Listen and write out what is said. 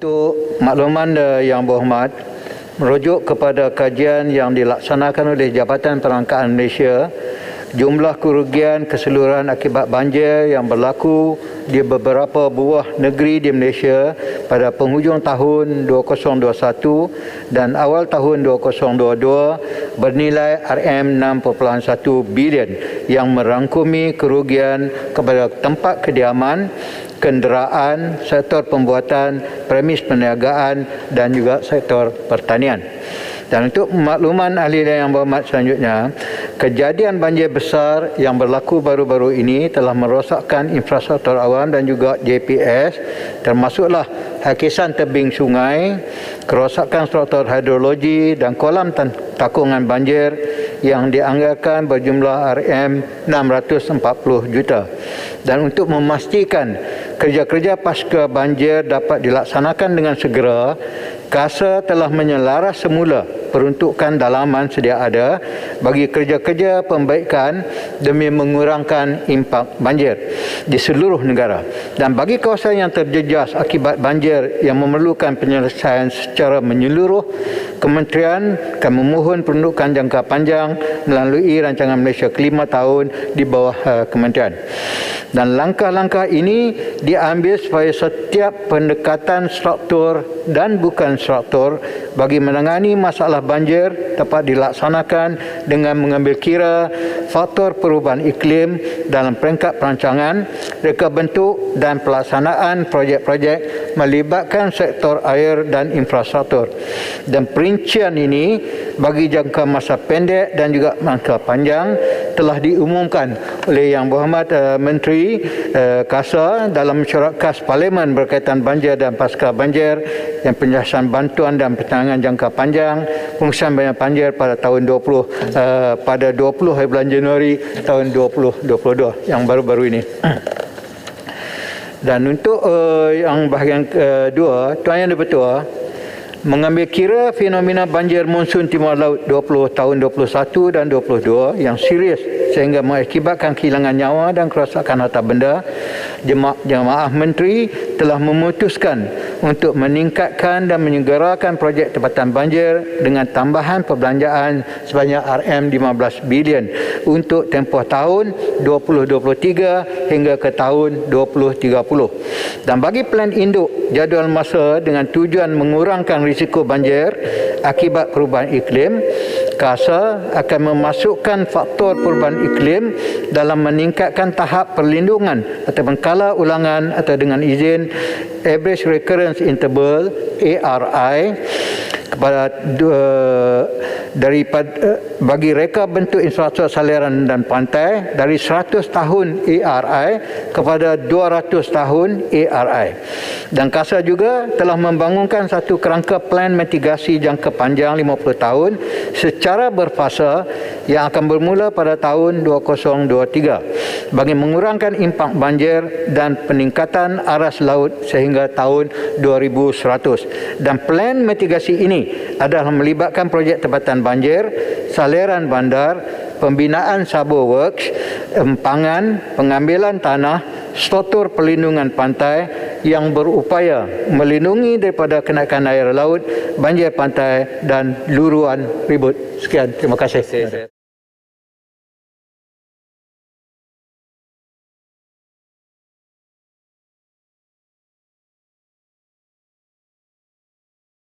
Untuk makluman yang berhormat, merujuk kepada kajian yang dilaksanakan oleh Jabatan Perangkaan Malaysia, jumlah kerugian keseluruhan akibat banjir yang berlaku di beberapa buah negeri di Malaysia pada penghujung tahun 2021 dan awal tahun 2022 bernilai RM6.1 bilion yang merangkumi kerugian kepada tempat kediaman, kenderaan, sektor pembuatan, premis perniagaan dan juga sektor pertanian. Dan untuk makluman ahli yang berhormat selanjutnya, kejadian banjir besar yang berlaku baru-baru ini telah merosakkan infrastruktur awam dan juga JPS, termasuklah hakisan tebing sungai, kerosakan struktur hidrologi dan kolam takungan banjir yang dianggarkan berjumlah RM640 juta. Dan untuk memastikan kerja-kerja pasca banjir dapat dilaksanakan dengan segera, KASA telah menyelaras semula peruntukan dalaman sedia ada bagi kerja-kerja pembaikan demi mengurangkan impak banjir di seluruh negara. Dan bagi kawasan yang terjejas akibat banjir yang memerlukan penyelesaian secara menyeluruh, Kementerian akan memohon peruntukan jangka panjang melalui Rancangan Malaysia ke-5 tahun di bawah Kementerian. Dan langkah-langkah ini diambil supaya setiap pendekatan struktur dan bukan struktur bagi menangani masalah banjir dapat dilaksanakan dengan mengambil kira faktor perubahan iklim dalam peringkat perancangan, reka bentuk dan pelaksanaan projek-projek melibatkan sektor air dan infrastruktur. Dan perincian ini bagi jangka masa pendek dan juga jangka panjang telah diumumkan oleh Yang Berhormat Menteri KASA dalam mesyuarat khas Parlimen berkaitan banjir dan pasca banjir yang penjelasan bantuan dan penanganan jangka panjang pengurusan banjir pada tahun 20 hari bulan Januari tahun 2022 yang baru-baru ini. Dan untuk yang bahagian kedua, Tuan Yang Dipertua, mengambil kira fenomena banjir monsun Timur Laut 20 tahun 21 dan 22 yang serius sehingga mengakibatkan kehilangan nyawa dan kerosakan harta benda, Jemaah Menteri telah memutuskan untuk meningkatkan dan menyegerakan projek tempatan banjir dengan tambahan perbelanjaan sebanyak RM15 bilion untuk tempoh tahun 2023 hingga ke tahun 2030. Dan bagi plan induk jadual masa dengan tujuan mengurangkan risiko banjir akibat perubahan iklim, KASA akan memasukkan faktor perubahan iklim dalam meningkatkan tahap perlindungan atau kala ulangan atau dengan izin Average Recurrence Interval ARI kepada bagi reka bentuk infrastruktur saliran dan pantai dari 100 tahun ARI kepada 200 tahun ARI. Dan KASA juga telah membangunkan satu kerangka plan mitigasi jangka panjang 50 tahun secara berfasa yang akan bermula pada tahun 2023 bagi mengurangkan impak banjir dan peningkatan aras laut sehingga tahun 2100. Dan plan mitigasi ini adalah melibatkan projek tempatan banjir, saliran bandar, pembinaan Sabo Works, empangan, pengambilan tanah, struktur perlindungan pantai yang berupaya melindungi daripada kenaikan air laut, banjir pantai dan luruan ribut. Sekian, terima kasih.